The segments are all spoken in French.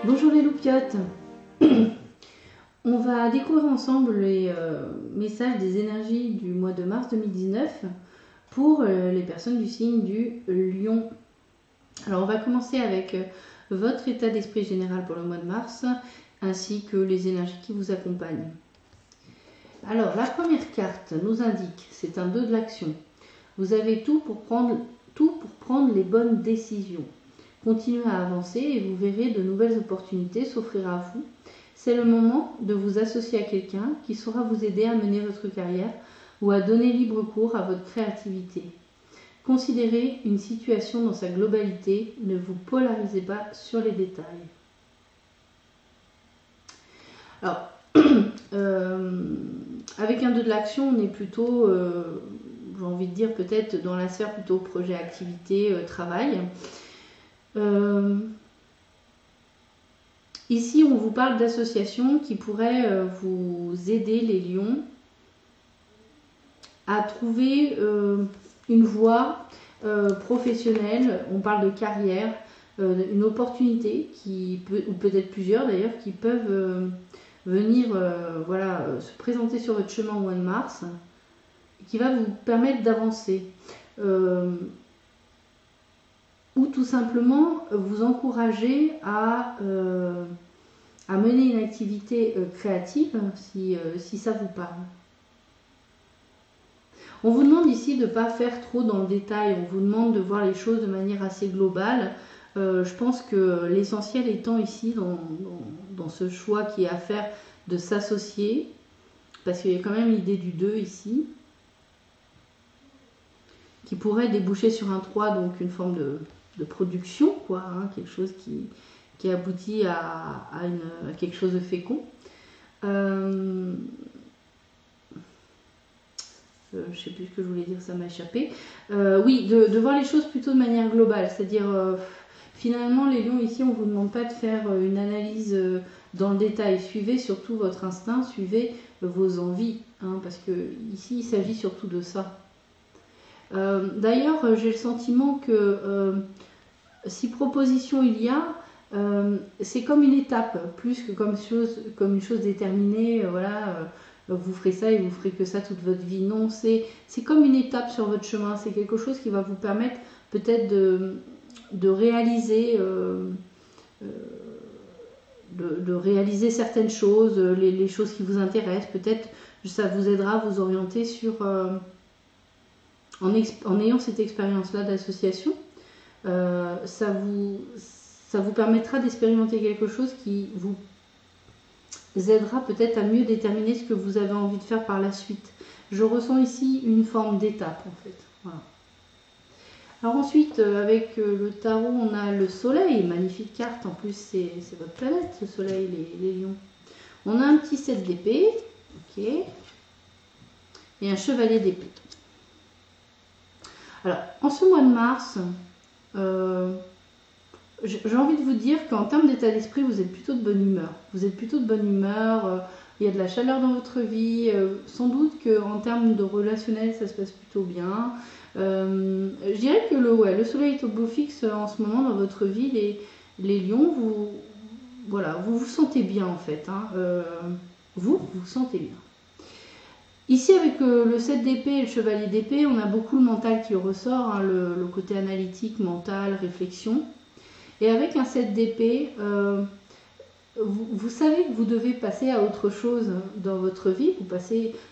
Bonjour les loupiotes. On va découvrir ensemble les messages des énergies du mois de mars 2019 pour les personnes du signe du Lion. Alors on va commencer avec votre état d'esprit général pour le mois de mars ainsi que les énergies qui vous accompagnent. Alors la première carte nous indique, c'est un 2 de l'action. Vous avez tout pour prendre les bonnes décisions. Continuez à avancer et vous verrez de nouvelles opportunités s'offrir à vous. C'est le moment de vous associer à quelqu'un qui saura vous aider à mener votre carrière ou à donner libre cours à votre créativité. Considérez une situation dans sa globalité, ne vous polarisez pas sur les détails. Alors, avec un 2 de l'action, on est plutôt, j'ai envie de dire peut-être dans la sphère plutôt projet, activité, travail. Ici, on vous parle d'associations qui pourraient vous aider, les lions, à trouver une voie professionnelle. On parle de carrière, une opportunité, ou peut-être plusieurs d'ailleurs, qui peuvent venir se présenter sur votre chemin au mois de mars, qui va vous permettre d'avancer. Ou tout simplement vous encourager à mener une activité créative si ça vous parle. On vous demande ici de ne pas faire trop dans le détail, on vous demande de voir les choses de manière assez globale. Je pense que l'essentiel étant ici dans ce choix qui est à faire de s'associer, parce qu'il y a quand même l'idée du 2 ici, qui pourrait déboucher sur un 3, donc une forme de production, quoi, hein, quelque chose qui aboutit à quelque chose de fécond. Je ne sais plus ce que je voulais dire, ça m'a échappé. Oui, de voir les choses plutôt de manière globale, c'est-à-dire finalement les lions ici, on ne vous demande pas de faire une analyse dans le détail, suivez surtout votre instinct, suivez vos envies, hein, parce que ici il s'agit surtout de ça. D'ailleurs, j'ai le sentiment que si proposition il y a, c'est comme une étape, plus que comme une chose déterminée, vous ferez ça et vous ferez que ça toute votre vie. Non, c'est comme une étape sur votre chemin, c'est quelque chose qui va vous permettre peut-être de réaliser certaines choses, les choses qui vous intéressent. Peut-être ça vous aidera à vous orienter sur, en ayant cette expérience-là d'association. Ça vous permettra d'expérimenter quelque chose qui vous aidera peut-être à mieux déterminer ce que vous avez envie de faire par la suite. Je ressens ici une forme d'étape en fait. Voilà. Alors ensuite, avec le tarot, on a le soleil, magnifique carte, en plus c'est votre planète ce soleil, les lions. On a un petit 7 d'épée, ok, et un chevalier d'épée. Alors, en ce mois de mars, j'ai envie de vous dire qu'en termes d'état d'esprit, vous êtes plutôt de bonne humeur. Vous êtes plutôt de bonne humeur, il y a de la chaleur dans votre vie. Sans doute qu'en termes de relationnel, ça se passe plutôt bien. Je dirais que le soleil est au beau fixe en ce moment dans votre vie. Les lions, vous vous sentez bien en fait. Hein. Vous sentez bien. Ici, avec le 7 d'épée et le chevalier d'épée, on a beaucoup le mental qui ressort, hein, le côté analytique, mental, réflexion. Et avec un 7 d'épée, vous savez que vous devez passer à autre chose dans votre vie,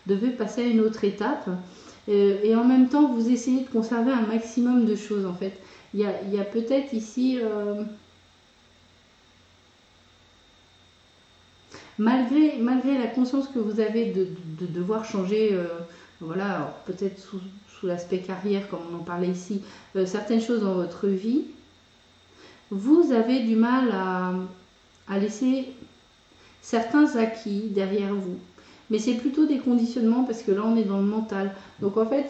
devez passer à une autre étape. Et en même temps, vous essayez de conserver un maximum de choses en fait. Il y a peut-être ici... Malgré la conscience que vous avez de devoir changer, peut-être sous l'aspect carrière, comme on en parlait ici, certaines choses dans votre vie, vous avez du mal à laisser certains acquis derrière vous. Mais c'est plutôt des conditionnements parce que là, on est dans le mental. Donc en fait,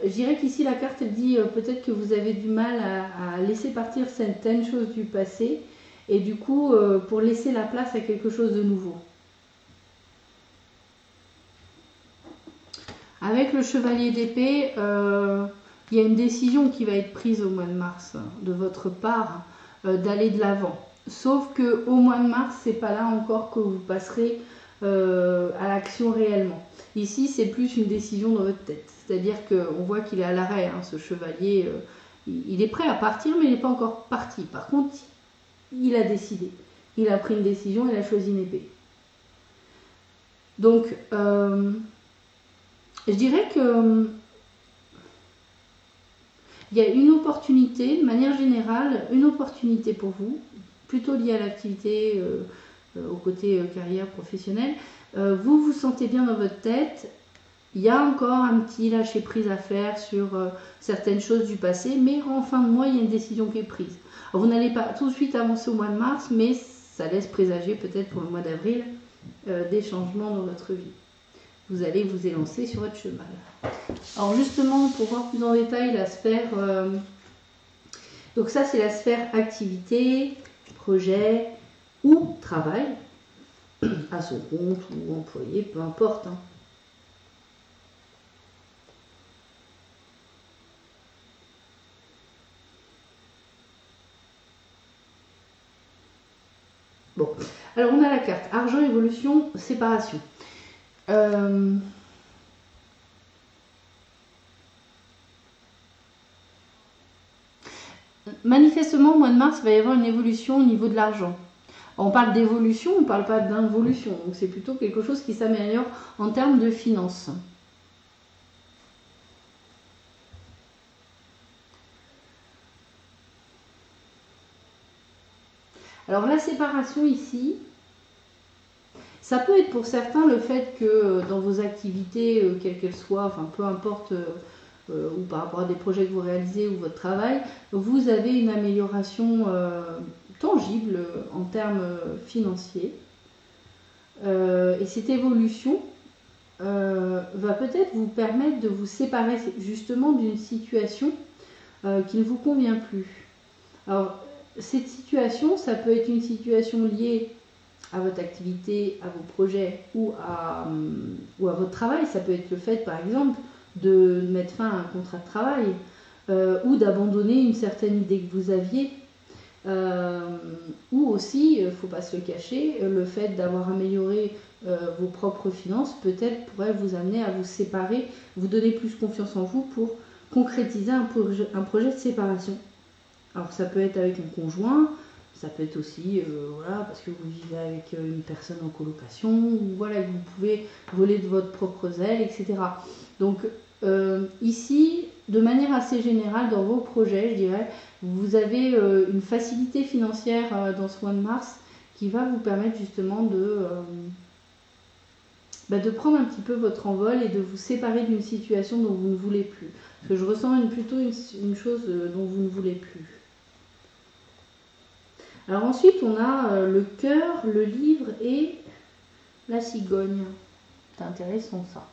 je dirais qu'ici la carte elle dit peut-être que vous avez du mal à laisser partir certaines choses du passé et du coup pour laisser la place à quelque chose de nouveau. Avec le chevalier d'épée, il y a une décision qui va être prise au mois de mars de votre part d'aller de l'avant. Sauf que au mois de mars, c'est pas là encore que vous passerez à l'action réellement. Ici, c'est plus une décision dans votre tête. C'est-à-dire qu'on voit qu'il est à l'arrêt, hein, ce chevalier. Il est prêt à partir, mais il n'est pas encore parti. Par contre, il a décidé. Il a pris une décision, il a choisi une épée. Donc, je dirais que il y a une opportunité, de manière générale, une opportunité pour vous, plutôt liée à l'activité, au côté carrière professionnelle. Vous vous sentez bien dans votre tête. Il y a encore un petit lâcher-prise à faire sur certaines choses du passé, mais en fin de mois, il y a une décision qui est prise. Alors, vous n'allez pas tout de suite avancer au mois de mars, mais ça laisse présager peut-être pour le mois d'avril des changements dans votre vie. Vous allez vous élancer sur votre cheval. Alors justement, pour voir plus en détail la sphère, donc ça c'est la sphère activité, projet ou travail, à son compte ou employé, peu importe. Hein. Bon, alors on a la carte argent, évolution, séparation. Manifestement, au mois de mars, il va y avoir une évolution au niveau de l'argent. On parle d'évolution, on ne parle pas d'involution. Donc c'est plutôt quelque chose qui s'améliore en termes de finances. Alors la séparation ici, ça peut être pour certains le fait que dans vos activités, quelles qu'elles soient, enfin peu importe, ou par rapport à des projets que vous réalisez ou votre travail, vous avez une amélioration tangible en termes financiers. Et cette évolution va peut-être vous permettre de vous séparer justement d'une situation qui ne vous convient plus. Alors, cette situation, ça peut être une situation liée à votre activité, à vos projets ou à votre travail. Ça peut être le fait, par exemple, de mettre fin à un contrat de travail ou d'abandonner une certaine idée que vous aviez. Ou aussi, il ne faut pas se le cacher, le fait d'avoir amélioré vos propres finances peut-être pourrait vous amener à vous séparer, vous donner plus confiance en vous pour concrétiser un projet de séparation. Alors ça peut être avec un conjoint, ça peut être aussi voilà, parce que vous vivez avec une personne en colocation, ou voilà, vous pouvez voler de votre propre aile, etc. Donc ici, de manière assez générale, dans vos projets, je dirais, vous avez une facilité financière dans ce mois de mars qui va vous permettre justement de prendre un petit peu votre envol et de vous séparer d'une situation dont vous ne voulez plus. Parce que je ressens plutôt une chose dont vous ne voulez plus. Alors ensuite, on a le cœur, le livre et la cigogne. C'est intéressant ça.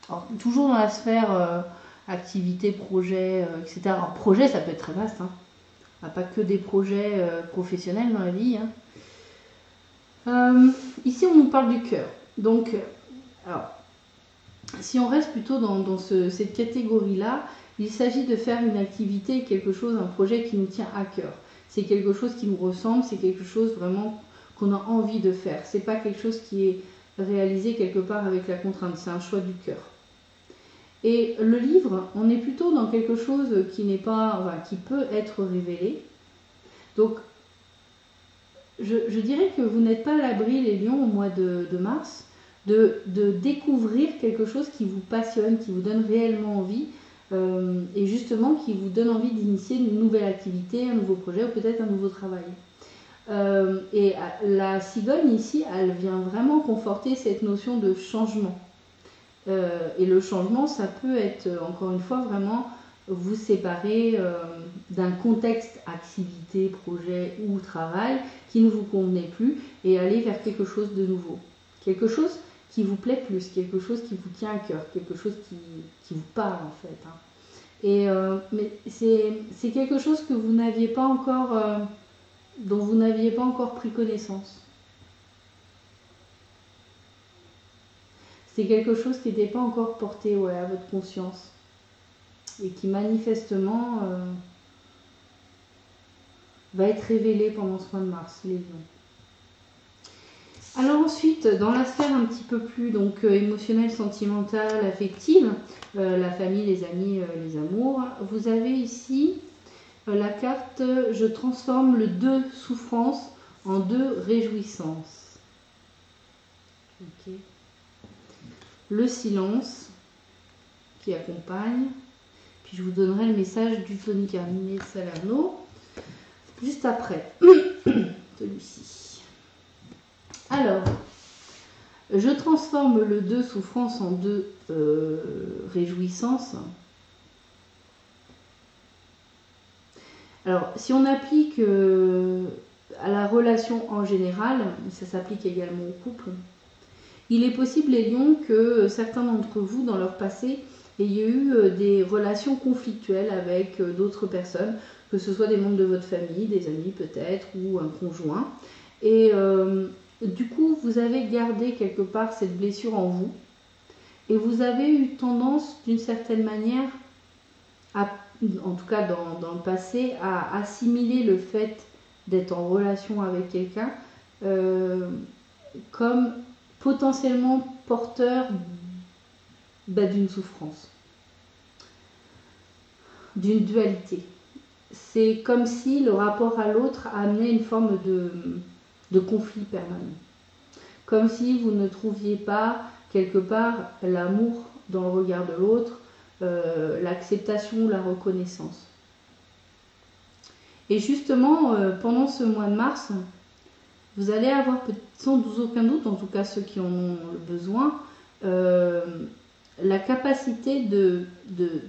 Alors, toujours dans la sphère activité, projet, etc. Alors projet, ça peut être très vaste. Hein. On n'a pas que des projets professionnels dans la vie. Hein. Ici, on nous parle du cœur. Donc, alors, si on reste plutôt dans cette catégorie-là, il s'agit de faire une activité, quelque chose, un projet qui nous tient à cœur. C'est quelque chose qui nous ressemble, c'est quelque chose vraiment qu'on a envie de faire. C'est pas quelque chose qui est réalisé quelque part avec la contrainte, c'est un choix du cœur. Et le livre, on est plutôt dans quelque chose qui n'est pas, enfin, qui peut être révélé. Donc, je dirais que vous n'êtes pas à l'abri, les lions, au mois de mars, de découvrir quelque chose qui vous passionne, qui vous donne réellement envie, et justement qui vous donne envie d'initier une nouvelle activité, un nouveau projet ou peut-être un nouveau travail. Et la cigogne ici, elle vient vraiment conforter cette notion de changement. Et le changement, ça peut être, encore une fois, vraiment vous séparer d'un contexte activité, projet ou travail qui ne vous convenait plus et aller vers quelque chose de nouveau. Quelque chose qui vous plaît plus, quelque chose qui vous tient à cœur, quelque chose qui vous parle en fait. Hein. Et, mais c'est quelque chose que vous n'aviez pas encore, dont vous n'aviez pas encore pris connaissance. C'est quelque chose qui n'était pas encore porté à votre conscience. et qui manifestement va être révélé pendant ce mois de mars, les lions. Alors ensuite, dans la sphère un petit peu plus donc émotionnelle, sentimentale, affective, la famille, les amis, les amours, vous avez ici la carte « Je transforme le 2 souffrance en 2 réjouissance ». Okay. Le silence qui accompagne. Puis je vous donnerai le message du tonique Arminé Salerno juste après celui-ci. Alors, je transforme le 2 souffrance en 2 réjouissance. Alors, si on applique à la relation en général, ça s'applique également au couple, il est possible, les lions, que certains d'entre vous, dans leur passé, aient eu des relations conflictuelles avec d'autres personnes, que ce soit des membres de votre famille, des amis peut-être, ou un conjoint. Et du coup, vous avez gardé quelque part cette blessure en vous, et vous avez eu tendance, d'une certaine manière, en tout cas dans le passé, à assimiler le fait d'être en relation avec quelqu'un comme potentiellement porteur d'une souffrance, d'une dualité. C'est comme si le rapport à l'autre amenait une forme de conflit permanent. Comme si vous ne trouviez pas quelque part l'amour dans le regard de l'autre, l'acceptation, la reconnaissance. Et justement, pendant ce mois de mars, vous allez avoir, sans aucun doute, en tout cas ceux qui en ont le besoin, la capacité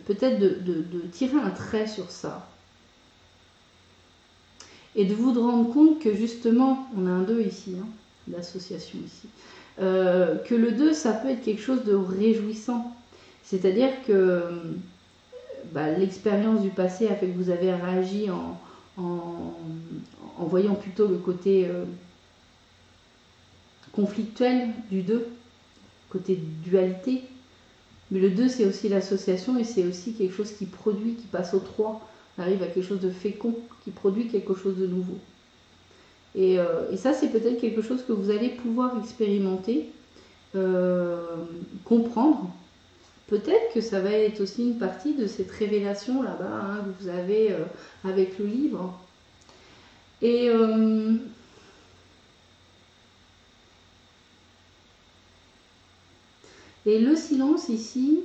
peut-être de tirer un trait sur ça. Et de vous rendre compte que justement, on a un 2 ici, hein, l'association ici, que le 2, ça peut être quelque chose de réjouissant. C'est-à-dire que l'expérience du passé a fait que vous avez réagi en voyant plutôt le côté conflictuel du 2, côté dualité. Mais le 2, c'est aussi l'association et c'est aussi quelque chose qui produit, qui passe au 3. On arrive à quelque chose de fécond, qui produit quelque chose de nouveau. Et ça, c'est peut-être quelque chose que vous allez pouvoir expérimenter, comprendre. Peut-être que ça va être aussi une partie de cette révélation là-bas, hein, que vous avez avec le livre. Et le silence ici,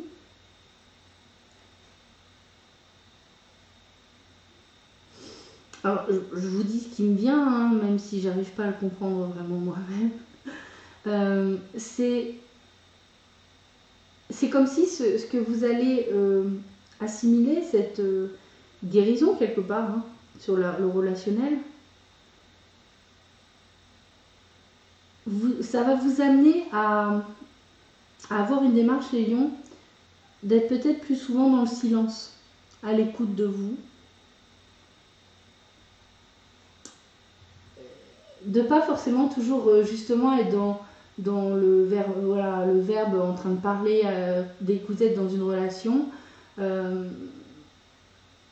alors je vous dis ce qui me vient, hein, même si j'arrive pas à le comprendre vraiment moi-même, c'est comme si ce que vous allez assimiler, cette guérison quelque part, hein, sur le relationnel, ça va vous amener à avoir une démarche, les lions, d'être peut-être plus souvent dans le silence, à l'écoute de vous, de pas forcément toujours justement être dans le verbe, voilà, le verbe en train de parler dès que vous êtes dans une relation.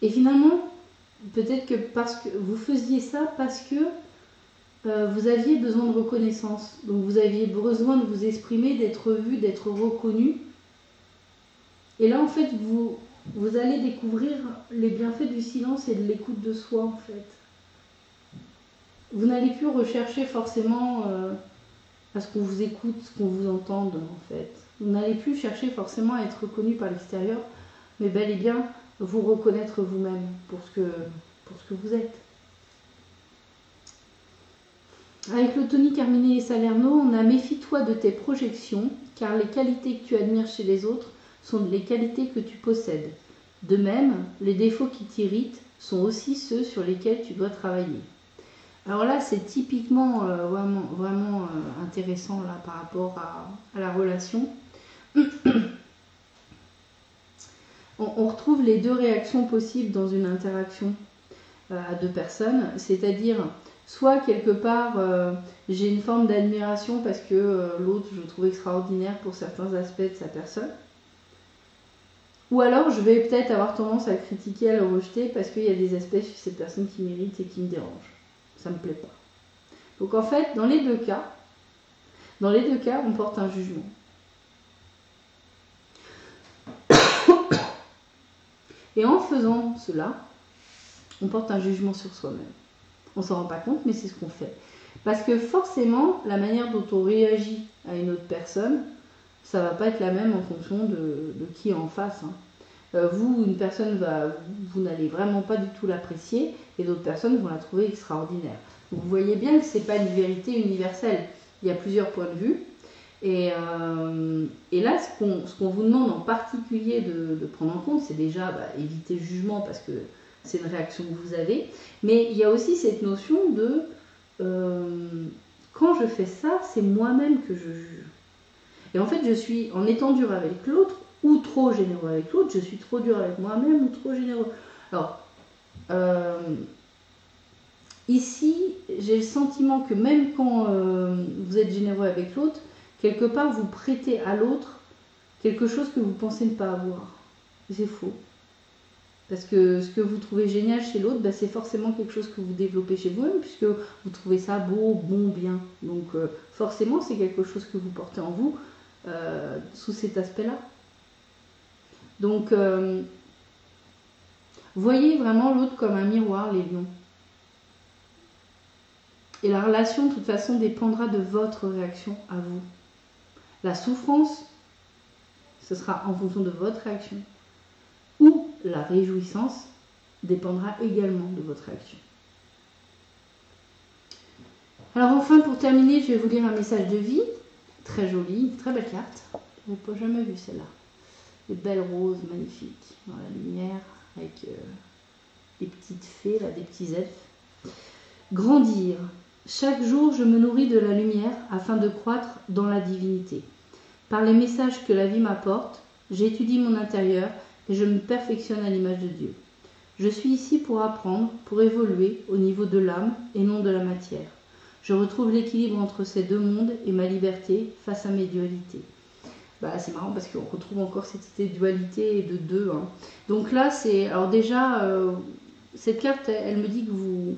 Et finalement, peut-être que parce que vous faisiez ça parce que vous aviez besoin de reconnaissance. Donc vous aviez besoin de vous exprimer, d'être vu, d'être reconnu. Et là, en fait, vous allez découvrir les bienfaits du silence et de l'écoute de soi, en fait. Vous n'allez plus rechercher forcément à ce qu'on vous écoute, qu'on vous entende, en fait. Vous n'allez plus chercher forcément à être reconnu par l'extérieur, mais bel et bien vous reconnaître vous-même pour ce que vous êtes. Avec le tonique Arminé et Salerno, on a « Méfie-toi de tes projections, car les qualités que tu admires chez les autres sont les qualités que tu possèdes. De même, les défauts qui t'irritent sont aussi ceux sur lesquels tu dois travailler. » Alors là, c'est typiquement vraiment intéressant là, par rapport à la relation. On retrouve les deux réactions possibles dans une interaction à deux personnes, c'est-à-dire soit quelque part j'ai une forme d'admiration parce que l'autre je le trouve extraordinaire pour certains aspects de sa personne, Ou alors je vais peut-être avoir tendance à le critiquer, à le rejeter parce qu'il y a des aspects chez cette personne qui m'irritent et qui me dérangent. Ça me plaît pas. Donc en fait, dans les deux cas, on porte un jugement. Et en faisant cela, on porte un jugement sur soi-même. On s'en rend pas compte, mais c'est ce qu'on fait. Parce que forcément, la manière dont on réagit à une autre personne, ça va pas être la même en fonction de qui est en face. Vous, une personne vous n'allez vraiment pas du tout l'apprécier, et d'autres personnes vont la trouver extraordinaire. Donc vous voyez bien que c'est pas une vérité universelle. Il y a plusieurs points de vue. Et là, ce qu'on vous demande en particulier de prendre en compte, c'est déjà éviter le jugement parce que c'est une réaction que vous avez. Mais il y a aussi cette notion de quand je fais ça, c'est moi-même que je juge. Et en fait, je suis, en étant dur avec l'autre ou trop généreux avec l'autre, je suis trop dur avec moi-même ou trop généreux. Alors, ici, j'ai le sentiment que même quand vous êtes généreux avec l'autre, quelque part, vous prêtez à l'autre quelque chose que vous pensez ne pas avoir. C'est faux. Parce que ce que vous trouvez génial chez l'autre, c'est forcément quelque chose que vous développez chez vous-même, puisque vous trouvez ça beau, bon, bien. Donc forcément, c'est quelque chose que vous portez en vous sous cet aspect-là. Donc, voyez vraiment l'autre comme un miroir, les lions. Et la relation, de toute façon, dépendra de votre réaction à vous. La souffrance, ce sera en fonction de votre réaction. Ou la réjouissance dépendra également de votre réaction. Alors enfin, pour terminer, je vais vous lire un message de vie. Très joli, très belle carte. Je n'ai pas jamais vu celle-là. Des belles roses magnifiques dans la lumière, avec des petites fées, là, des petits elfes. Grandir. Chaque jour, je me nourris de la lumière afin de croître dans la divinité. Par les messages que la vie m'apporte, j'étudie mon intérieur et je me perfectionne à l'image de Dieu. Je suis ici pour apprendre, pour évoluer au niveau de l'âme et non de la matière. Je retrouve l'équilibre entre ces deux mondes et ma liberté face à mes dualités. C'est marrant parce qu'on retrouve encore cette idée de dualité et de deux. Donc là, c'est... Alors déjà, cette carte, elle me dit que vous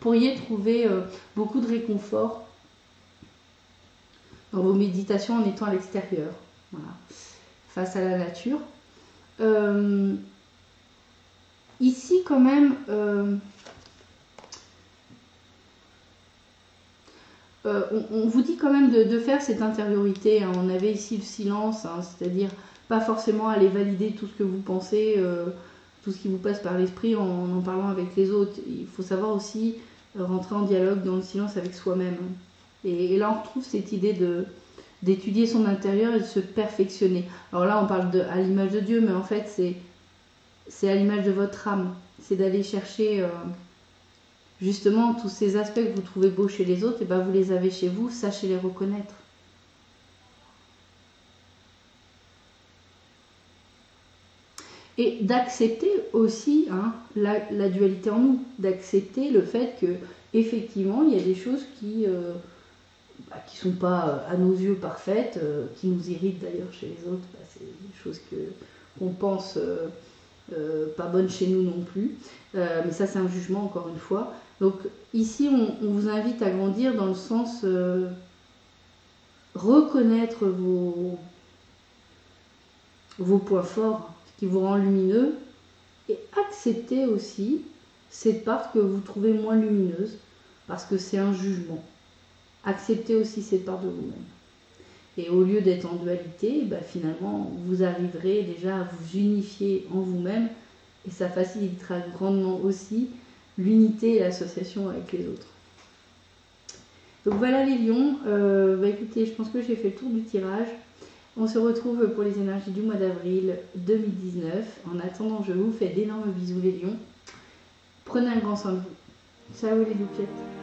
pourriez trouver beaucoup de réconfort dans vos méditations en étant à l'extérieur, voilà, face à la nature. Ici, quand même... on vous dit quand même de faire cette intériorité. On avait ici le silence, c'est-à-dire pas forcément aller valider tout ce que vous pensez, tout ce qui vous passe par l'esprit en parlant avec les autres. Il faut savoir aussi rentrer en dialogue dans le silence avec soi-même. Et là, on retrouve cette idée d'étudier son intérieur et de se perfectionner. Alors là, on parle à l'image de Dieu, mais en fait, c'est à l'image de votre âme. C'est d'aller chercher... justement, tous ces aspects que vous trouvez beaux chez les autres, vous les avez chez vous, sachez les reconnaître. Et d'accepter aussi la dualité en nous, d'accepter le fait que effectivement il y a des choses qui sont pas à nos yeux parfaites, qui nous irritent d'ailleurs chez les autres, c'est des choses qu'on pense pas bonnes chez nous non plus, mais ça c'est un jugement encore une fois. Donc ici, on vous invite à grandir dans le sens reconnaître vos points forts, ce qui vous rend lumineux, et accepter aussi cette part que vous trouvez moins lumineuse, parce que c'est un jugement. Acceptez aussi cette part de vous-même. Et au lieu d'être en dualité, finalement, vous arriverez déjà à vous unifier en vous-même, et ça facilitera grandement aussi l'unité et l'association avec les autres. Donc voilà les lions, écoutez, je pense que j'ai fait le tour du tirage. On se retrouve pour les énergies du mois d'avril 2019. En attendant, je vous fais d'énormes bisous les lions. Prenez un grand soin de vous. Ciao les loupettes.